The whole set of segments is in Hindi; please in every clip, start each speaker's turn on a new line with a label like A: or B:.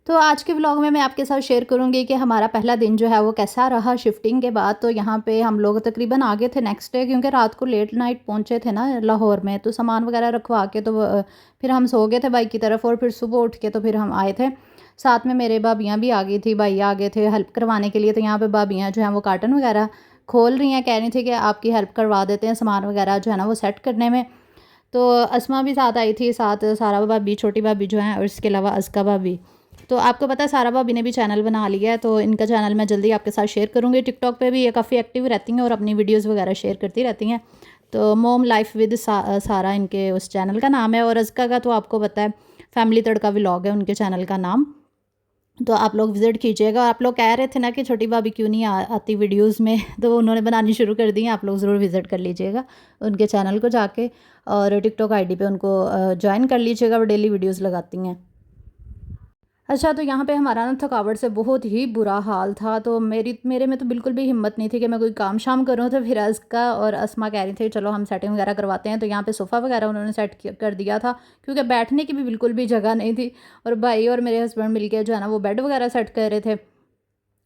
A: तो आज के व्लॉग में मैं आपके साथ शेयर करूँगी कि हमारा पहला दिन जो है वो कैसा रहा शिफ्टिंग के बाद। तो यहाँ पे हम लोग तकरीबन आ गए थे नेक्स्ट डे, क्योंकि रात को लेट नाइट पहुँचे थे ना लाहौर में, तो सामान वगैरह रखवा के तो फिर हम सो गए थे बाइक की तरफ, और फिर सुबह उठ के तो फिर हम आए थे। साथ में मेरे भाभियाँ भी आ गई थी, भैया आ गए थे हेल्प करवाने के लिए। तो यहाँ पर भाभियाँ जो हैं वो कार्टन वगैरह खोल रही हैं, कह रही थी कि आपकी हेल्प करवा देते हैं सामान वगैरह जो है ना वो सेट करने में। तो अस्मा भी साथ आई थी, साथ सारा भाभी, छोटी भाभी जो हैं, और इसके अलावा अज़का भाभी। तो आपको पता है सारा भाभी ने भी चैनल बना लिया है, तो इनका चैनल मैं जल्दी आपके साथ शेयर करूँगी। टिकटॉक पे भी ये काफ़ी एक्टिव रहती हैं और अपनी वीडियोस वगैरह शेयर करती रहती हैं। तो मोम लाइफ विद सारा इनके उस चैनल का नाम है, और अज़का का तो आपको पता है फैमिली तड़का व्लॉग है उनके चैनल का नाम। तो आप लोग विज़िट कीजिएगा। आप लोग कह रहे थे ना कि छोटी भाभी क्यों नहीं आती वीडियोज़ में, तो उन्होंने बनानी शुरू कर दी हैं। आप लोग ज़रूर विज़िट कर लीजिएगा उनके चैनल को जाके, और टिकटॉक आईडी पे उनको ज्वाइन कर लीजिएगा, वो डेली वीडियोज़ लगाती हैं। अच्छा, तो यहाँ पे हमारा ना थकावट से बहुत ही बुरा हाल था। तो मेरे में तो बिल्कुल भी हिम्मत नहीं थी कि मैं कोई काम शाम करूँ। तो फिर अज़का और अस्मा कह रही थी चलो हम सेटिंग वगैरह करवाते हैं। तो यहाँ पे सोफ़ा वगैरह उन्होंने सेट कर दिया था, क्योंकि बैठने की भी बिल्कुल भी जगह नहीं थी। और भाई और मेरे हस्बैंड मिलके जो है ना वो बेड वगैरह सेट कर रहे थे।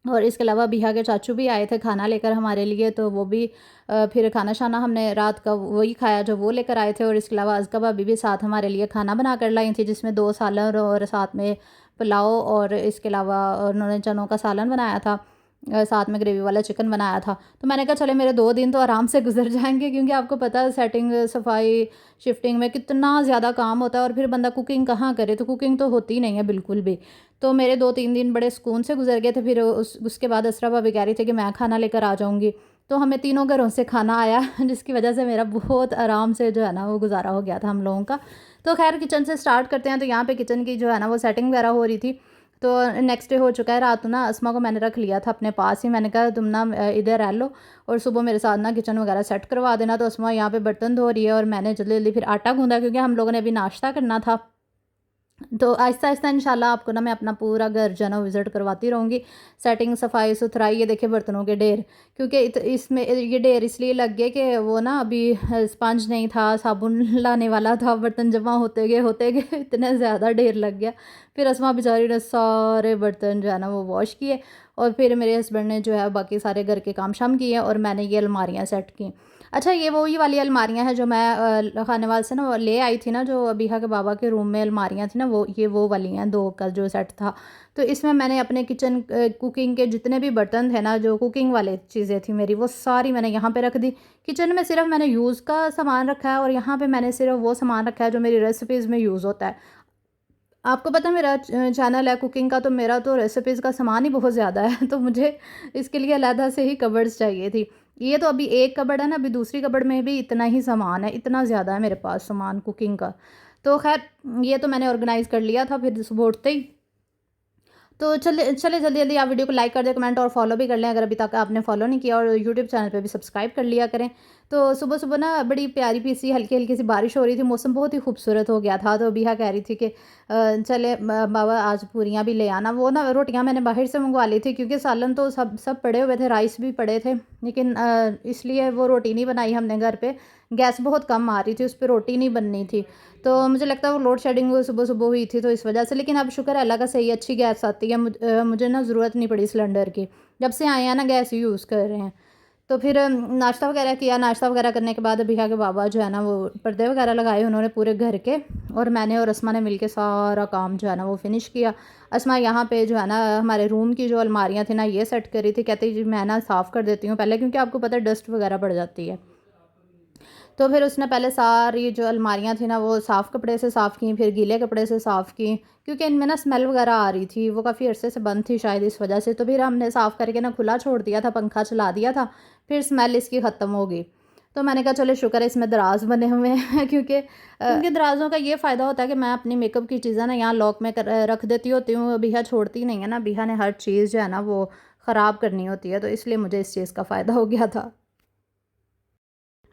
A: और इसके अलावा बिहा के चाचू भी आए थे खाना लेकर हमारे लिए, तो वो भी फिर खाना शाना हमने रात का वही खाया जो वो लेकर आए थे। और इसके अलावा अज़का भाभी भी साथ हमारे लिए खाना बना कर लाई थी, जिसमें 2 सालन और साथ में पुलाव, और इसके अलावा उन्होंने चनों का सालन बनाया था, साथ में ग्रेवी वाला चिकन बनाया था। तो मैंने कहा चले मेरे 2 दिन तो आराम से गुजर जाएंगे, क्योंकि आपको पता है सेटिंग, सफाई, शिफ्टिंग में कितना ज़्यादा काम होता है, और फिर बंदा कुकिंग कहाँ करे, तो कुकिंग तो होती ही नहीं है बिल्कुल भी। तो मेरे 2-3 दिन बड़े सुकून से गुजर गए थे। फिर उसके बाद असरा भाभी कह रही थी कि मैं खाना लेकर आ जाऊँगी, तो हमें तीनों घरों से खाना आया जिसकी वजह से मेरा बहुत आराम से जो है ना वो गुजारा हो गया था हम लोगों का। तो खैर किचन से स्टार्ट करते हैं। तो यहाँ पे किचन की जो है ना वो सेटिंग वगैरह हो रही थी। तो नेक्स्ट डे हो चुका है। रात को ना अस्मा को मैंने रख लिया था अपने पास ही, मैंने कहा तुम ना इधर रह लो और सुबह मेरे साथ ना किचन वगैरह सेट करवा देना। तो अस्मा यहाँ पे बर्तन धो रही है, और मैंने जल्दी जल्दी फिर आटा गूंदा, क्योंकि हम लोगों ने अभी नाश्ता करना था। तो आहिस्ता-आहिस्ता इंशाल्लाह आपको ना मैं अपना पूरा घर जो है ना विज़िट करवाती रहूँगी। सेटिंग, सफाई, सुथराई, ये देखिए बर्तनों के ढेर, क्योंकि इसमें ये ढेर इसलिए लग गए कि वो ना अभी स्पंज नहीं था, साबुन लाने वाला था, बर्तन जमा होते गए इतना ज़्यादा ढेर लग गया। फिर अस्मा बेचारी ने सारे बर्तन जो है ना वो वॉश किए, और फिर मेरे हस्बैंड ने जो है बाकी सारे घर के काम शाम किए, और मैंने ये अलमारियाँ सेट की। अच्छा, ये वही वाली अलमारियाँ हैं जो मैं खानेवाल से ना वो ले आई थी ना, जो अबीहा के बाबा के रूम में अलमारियाँ थी ना, वो वाली हैं, 2 का जो सेट था। तो इसमें मैंने अपने किचन कुकिंग के जितने भी बर्तन थे ना, जो कुकिंग वाले चीज़ें थी मेरी, वो सारी मैंने यहाँ पे रख दी। किचन में सिर्फ़ मैंने यूज़ का सामान रखा है, और यहाँ पे मैंने सिर्फ़ वो सामान रखा है जो मेरी रेसिपीज़ में यूज़ होता है। आपको पता है मेरा चैनल है कुकिंग का, तो मेरा तो रेसिपीज़ का सामान ही बहुत ज़्यादा है तो मुझे इसके लिए अलहदा से ही कबर्ड्स चाहिए थी। ये तो अभी एक कबर्ड है ना, अभी दूसरी कबर्ड में भी इतना ही सामान है, इतना ज़्यादा है मेरे पास सामान कुकिंग का। तो ख़ैर ये तो मैंने ऑर्गेनाइज़ कर लिया था फिर सुबह उठते ही। तो चले चले जल्दी-जल्दी आप वीडियो को लाइक कर दें, कमेंट और फॉलो भी कर लें अगर अभी तक आपने फॉलो नहीं किया, और यूट्यूब चैनल पे भी सब्सक्राइब कर लिया करें। तो सुबह-सुबह ना बड़ी प्यारी सी हल्की-हल्की सी बारिश हो रही थी, मौसम बहुत ही खूबसूरत हो गया था। तो बिहा कह रही थी कि चले बाबा आज पूरियाँ भी ले आना। वो ना रोटियाँ मैंने बाहर से मंगवा ली थी, क्योंकि सालन तो सब पड़े हुए थे, राइस भी पड़े थे। लेकिन इसलिए वो रोटी नहीं बनाई हमने घर पे, गैस बहुत कम आ रही थी, उस पे रोटी नहीं बननी थी। तो मुझे लगता है वो लोड शेडिंग सुबह-सुबह हुई थी, तो इस वजह से। लेकिन अब शुक्र है अल्लाह का, सही अच्छी गैस आती है। मुझे ना ज़रूरत नहीं पड़ी सिलेंडर की। जब से आए हैं ना गैस ही यूज़ कर रहे हैं। तो फिर नाश्ता वगैरह किया। नाश्ता वगैरह करने के बाद अभिया के बाबा जो है ना वो पर्दे वगैरह लगाए उन्होंने पूरे घर के, और मैंने और अस्मा ने मिलके सारा काम जो है ना वो फ़िनिश किया। अस्मा यहाँ पे जो है ना हमारे रूम की जो अलमारियाँ थी ना ये सेट कर रही थी। कहती जी मैं ना साफ़ कर देती हूँ पहले, क्योंकि आपको पता है डस्ट वगैरह पड़ जाती है। तो फिर उसने पहले सारी जो अलमारियाँ थी ना वो साफ़ कपड़े से साफ़ की, फिर गीले कपड़े से साफ़ की, क्योंकि इनमें ना स्मेल वगैरह आ रही थी, वो काफ़ी अरसे से बंद थी शायद इस वजह से। तो फिर हमने साफ़ करके ना खुला छोड़ दिया था, पंखा चला दिया था, फिर स्मेल इसकी ख़त्म हो गई। तो मैंने कहा चलो शुक्र है इसमें दराज़ बने हुए हैं क्योंकि दराज़ों का ये फ़ायदा होता है कि मैं अपनी मेकअप की चीज़ें ना यहाँ लॉक में रख देती होती हूँ। बिहा छोड़ती नहीं है ना, बिहा ने हर चीज़ जो है ना वो ख़राब करनी होती है, तो इसलिए मुझे इस चीज़ का फ़ायदा हो गया था।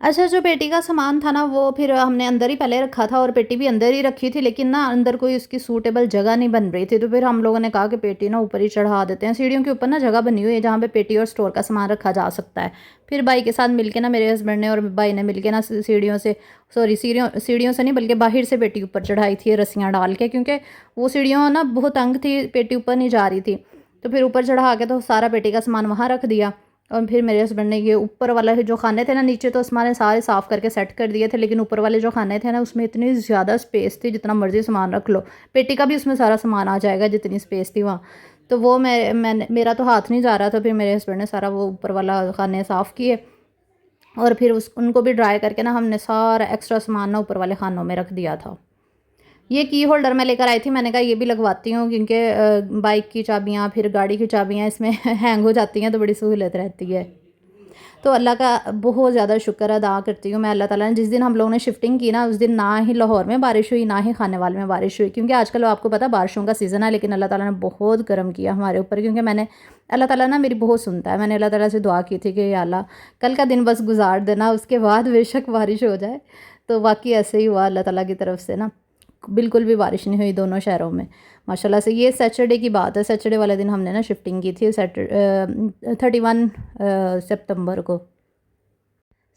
A: अच्छा, जो पेटी का सामान था ना वो फिर हमने अंदर ही पहले रखा था और पेटी भी अंदर ही रखी थी, लेकिन ना अंदर कोई उसकी सूटेबल जगह नहीं बन रही थी, तो फिर हम लोगों ने कहा कि पेटी ना ऊपर ही चढ़ा देते हैं। सीढ़ियों के ऊपर ना जगह बनी हुई है जहाँ पे पेटी और स्टोर का सामान रखा जा सकता है। फिर भाई के साथ मिलके ना, मेरे हस्बैंड ने और भाई ने मिलके ना सीढ़ियों से, सॉरी सीढ़ियों सीढ़ियों से नहीं बल्कि बाहर से पेटी ऊपर चढ़ाई थी रस्सियाँ डाल के, क्योंकि वो सीढ़ियों ना बहुत तंग थी, पेटी ऊपर नहीं जा रही थी। तो फिर ऊपर चढ़ा के तो सारा पेटी का सामान वहाँ रख दिया। और फिर मेरे हस्बैंड ने ये ऊपर वाला जो खाने थे ना, नीचे तो हमारे सारे साफ़ करके सेट कर दिए थे, लेकिन ऊपर वाले जो खाने थे ना उसमें इतनी ज़्यादा स्पेस थी, जितना मर्ज़ी सामान रख लो, पेटी का भी उसमें सारा सामान आ जाएगा जितनी स्पेस थी वहाँ। तो वो मैंने मेरा तो हाथ नहीं जा रहा था, फिर मेरे हस्बैंड ने सारा वो ऊपर वाला खाने साफ़ किए और फिर उस उनको भी ड्राई करके ना हमने सारा एक्स्ट्रा सामान ना ऊपर वाले खानों में रख दिया था। ये की होल्डर मैं लेकर आई थी, मैंने कहा ये भी लगवाती हूँ, क्योंकि बाइक की चाबियाँ फिर गाड़ी की चाबियाँ इसमें हैंग हो जाती हैं, तो बड़ी सहूलत रहती है। तो अल्लाह का बहुत ज़्यादा शुक्र अदा करती हूँ मैं अल्लाह ताला ने, जिस दिन हम लोगों ने शिफ्टिंग की ना उस दिन ना ही लाहौर में बारिश हुई, ना ही खानेवाल में बारिश हुई, क्योंकि आजकल आपको पता बारिशों का सीज़न है, लेकिन अल्लाह ताला ने बहुत करम किया हमारे ऊपर, क्योंकि मैंने, अल्लाह ताला ना मेरी बहुत सुनता है, मैंने अल्लाह ताला से दुआ की थी कि या अल्लाह कल का दिन बस गुजार देना, उसके बाद बेशक बारिश हो जाए। तो वाकई ऐसे ही हुआ अल्लाह ताला की तरफ से ना, बिल्कुल भी बारिश नहीं हुई दोनों शहरों में माशाल्लाह से। ये सैटरडे की बात है, सैटरडे वाले दिन हमने ना शिफ्टिंग की थी, 31 सितंबर को,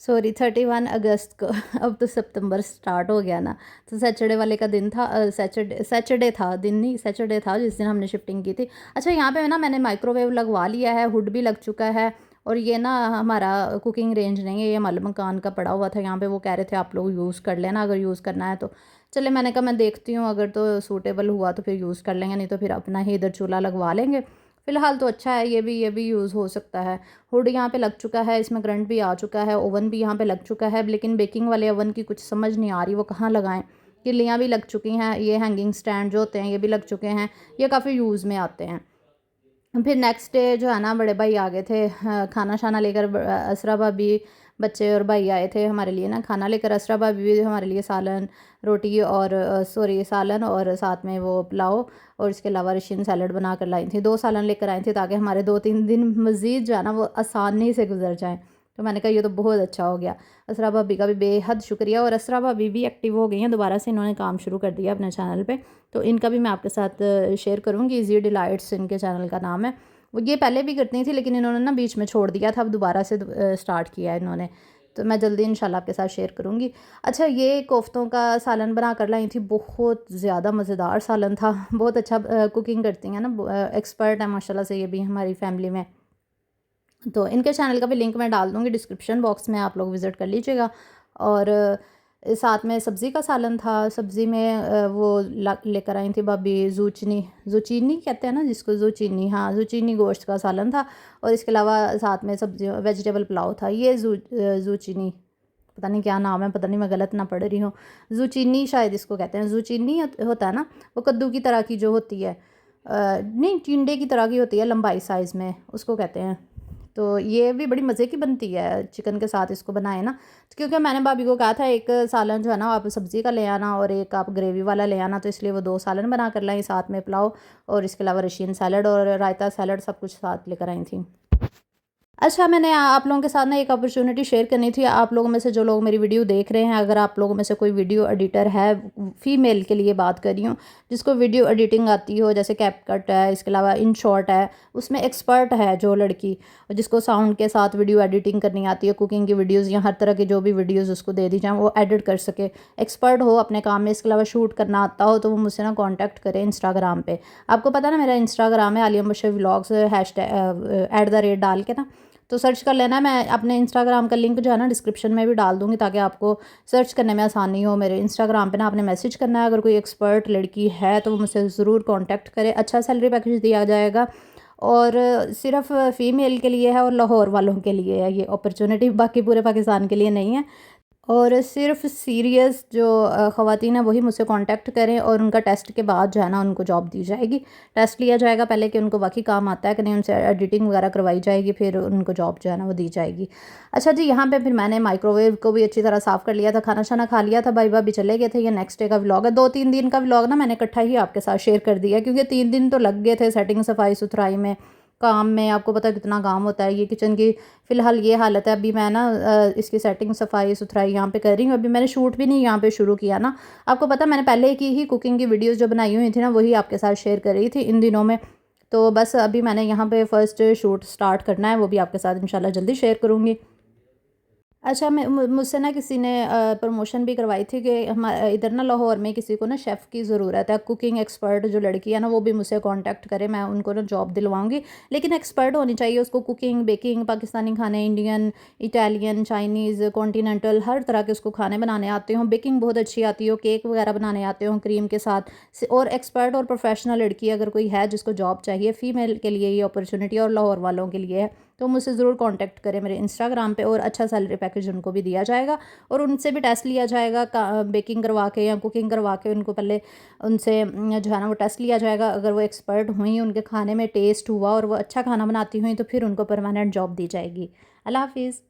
A: सॉरी 31 अगस्त को। अब तो सितंबर स्टार्ट हो गया ना, तो सैटरडे वाले का दिन था, सैटरडे था, दिन नहीं सैटरडे था जिस दिन हमने शिफ्टिंग की थी। अच्छा, यहाँ पे ना मैंने माइक्रोवेव लगवा लिया है, हुड भी लग चुका है, और ये ना हमारा कुकिंग रेंज नहीं है, ये मालूम मकान का पड़ा हुआ था यहाँ पे, वो कह रहे थे आप लोग यूज़ कर लेना अगर यूज़ करना है तो। चले, मैंने कहा मैं देखती हूँ, अगर तो सूटेबल हुआ तो फिर यूज़ कर लेंगे, नहीं तो फिर अपना ही इधर चूल्हा लगवा लेंगे। फ़िलहाल तो अच्छा है, ये भी यूज़ हो सकता है। हुड यहाँ पे लग चुका है, इसमें करंट भी आ चुका है, ओवन भी यहाँ पे लग चुका है, लेकिन बेकिंग वाले ओवन की कुछ समझ नहीं आ रही वो कहाँ लगाएँ। किल्लियाँ भी लग चुकी हैं, ये हैंगिंग स्टैंड जो होते हैं ये भी लग चुके हैं, ये काफ़ी यूज़ में आते हैं। फिर नेक्स्ट डे जो है ना बड़े भाई आ गए थे, खाना शाना लेकर, असरा भाभी, बच्चे और भाई आए थे हमारे लिए ना खाना लेकर। असरा भाभी भी हमारे लिए सालन रोटी और सॉरी सालन और साथ में वो पुलाव, और इसके अलावा रशियन सैलड बना कर लाई थी, 2 सालन लेकर आई थी ताकि हमारे 2-3 दिन मज़ीद जो है ना वो आसानी से गुजर जाएँ। तो मैंने कहा ये तो बहुत अच्छा हो गया। असरा भाभी का भी बेहद शुक्रिया, और असरा भाभी भी एक्टिव हो गई हैं दोबारा से, इन्होंने काम शुरू कर दिया अपने चैनल पे, तो इनका भी मैं आपके साथ शेयर करूँगी। ईज़ी डिलाइट्स इनके चैनल का नाम है। वो ये पहले भी करती थी, लेकिन इन्होंने ना बीच में छोड़ दिया था, अब दोबारा से स्टार्ट किया है इन्होंने, तो मैं जल्दी इंशाल्लाह आपके साथ शेयर करूँगी। अच्छा, ये कोफ्तों का सालन बना कर लाई थी, बहुत ज़्यादा मज़ेदार सालन था। बहुत अच्छा कुकिंग करती हैं ना, एक्सपर्ट है माशाल्लाह से ये भी हमारी फैमिली में। तो इनके चैनल का भी लिंक मैं डाल दूँगी डिस्क्रिप्शन बॉक्स में, आप लोग विज़िट कर लीजिएगा। और साथ में सब्ज़ी का सालन था, सब्ज़ी में वो लेकर आई थी भाभी ज़ूचनी, ज़ुचीनी कहते हैं ना जिसको, ज़ुचीनी, हाँ ज़ुचीनी गोश्त का सालन था, और इसके अलावा साथ में सब्ज़ी वेजिटेबल पुलाव था। ये ज़ुचीनी, पता नहीं क्या नाम है, पता नहीं मैं गलत ना पढ़ रही हूँ, ज़ुचीनी शायद इसको कहते हैं। ज़ुचीनी होता है ना, वो कद्दू की तरह की जो होती है, नहीं टिंडे की तरह की होती है लंबाई साइज़ में, उसको कहते हैं। तो ये भी बड़ी मज़े की बनती है, चिकन के साथ इसको बनाए ना, तो क्योंकि मैंने भाभी को कहा था एक सालन जो है ना आप सब्ज़ी का ले आना और एक आप ग्रेवी वाला ले आना, तो इसलिए वो 2 सालन बना कर लाई, साथ में पुलाव और इसके अलावा रशियन सैलड और रायता सैलड सब कुछ साथ लेकर आई थी। अच्छा, मैंने आप लोगों के साथ ना एक अपॉर्चुनिटी शेयर करनी थी। आप लोगों में से जो लोग मेरी वीडियो देख रहे हैं, अगर आप लोगों में से कोई वीडियो एडिटर है, फ़ीमेल के लिए बात कर रही हूँ, जिसको वीडियो एडिटिंग आती हो, जैसे कैपकट है, इसके अलावा इनशॉट है, उसमें एक्सपर्ट है जो लड़की, जिसको साउंड के साथ वीडियो एडिटिंग करनी आती है, कुकिंग की वीडियोज़ या हर तरह की जो भी वीडियोज़ उसको दे दी जाएँ, वो एडिट कर सके, एक्सपर्ट हो अपने काम में, इसके अलावा शूट करना आता हो, तो वो मुझसे ना कॉन्टैक्ट करें इंस्टाग्राम पर। आपको पता है ना मेरा इंस्टाग्राम है आलिया मुबशर व्लॉग्स, #@ डाल के ना, तो सर्च कर लेना। मैं अपने इंस्टाग्राम का लिंक जो है ना डिस्क्रिप्शन में भी डाल दूँगी, ताकि आपको सर्च करने में आसानी हो। मेरे इंस्टाग्राम पे ना आपने मैसेज करना है, अगर कोई एक्सपर्ट लड़की है तो वो मुझसे ज़रूर कांटेक्ट करे। अच्छा सैलरी पैकेज दिया जाएगा, और सिर्फ़ फ़ीमेल के लिए है और लाहौर वालों के लिए है ये अपॉर्चुनिटी, बाकी पूरे पाकिस्तान के लिए नहीं है। और सिर्फ़ सीरियस जो ख़वातीन हैं वही मुझसे कांटेक्ट करें, और उनका टेस्ट के बाद जो है ना उनको जॉब दी जाएगी। टेस्ट लिया जाएगा पहले कि उनको वाक़ई काम आता है कि नहीं, उनसे एडिटिंग वगैरह करवाई जाएगी, फिर उनको जॉब जो है ना वो दी जाएगी। अच्छा जी, यहाँ पे फिर मैंने माइक्रोवेव को भी अच्छी तरह साफ़ कर लिया था, खाना शाना खा लिया था, भाई भाभी चले गए थे। ये नेक्स्ट डे का व्लॉग है, 2-3 दिन का व्लॉग ना मैंने इकट्ठा ही आपके साथ शेयर कर दिया, क्योंकि 3 दिन तो लग गए थे सेटिंग सफाई सुथराई में, काम में आपको पता है कितना काम होता है। ये किचन की फ़िलहाल ये हालत है। अभी मैं ना इसकी सेटिंग सफाई-सुथराई यहाँ पे कर रही हूँ। अभी मैंने शूट भी नहीं यहाँ पे शुरू किया ना। आपको पता है मैंने पहले की ही कुकिंग की वीडियोज़ जो बनाई हुई थी ना, वही आपके साथ शेयर कर रही थी इन दिनों में। तो बस अभी मैंने यहाँ पे फर्स्ट शूट स्टार्ट करना है, वो भी आपके साथ इंशाल्लाह जल्दी शेयर करूँगी। अच्छा, मैं मुझसे ना किसी ने प्रमोशन भी करवाई थी कि इधर ना लाहौर में किसी को ना शेफ़ की ज़रूरत है, कुकिंग एक्सपर्ट जो लड़की है ना वो भी मुझसे कांटेक्ट करे, मैं उनको ना जॉब दिलवाऊँगी। लेकिन एक्सपर्ट होनी चाहिए, उसको कुकिंग, बेकिंग, पाकिस्तानी खाने, इंडियन, इटालियन, चाइनीज़, कॉन्टिनेंटल हर तरह के उसको खाने बनाने आते हों, बेकिंग बहुत अच्छी आती हो, केक वगैरह बनाने आते हों क्रीम के साथ। और एक्सपर्ट और प्रोफेशनल लड़की अगर कोई है जिसको जॉब चाहिए, फ़ीमेल के लिए ये अपॉर्चुनिटी और लाहौर वालों के लिए है, तो मुझसे ज़रूर कांटेक्ट करें मेरे इंस्टाग्राम पे, और अच्छा सैलरी पैकेज उनको भी दिया जाएगा। और उनसे भी टेस्ट लिया जाएगा बेकिंग करवा के या कुकिंग करवा के, उनको पहले उनसे जो है ना वो टेस्ट लिया जाएगा। अगर वो एक्सपर्ट हुई, उनके खाने में टेस्ट हुआ और वो अच्छा खाना बनाती हुई, तो फिर उनको परमानेंट जॉब दी जाएगी। अल्लाह हाफिज़।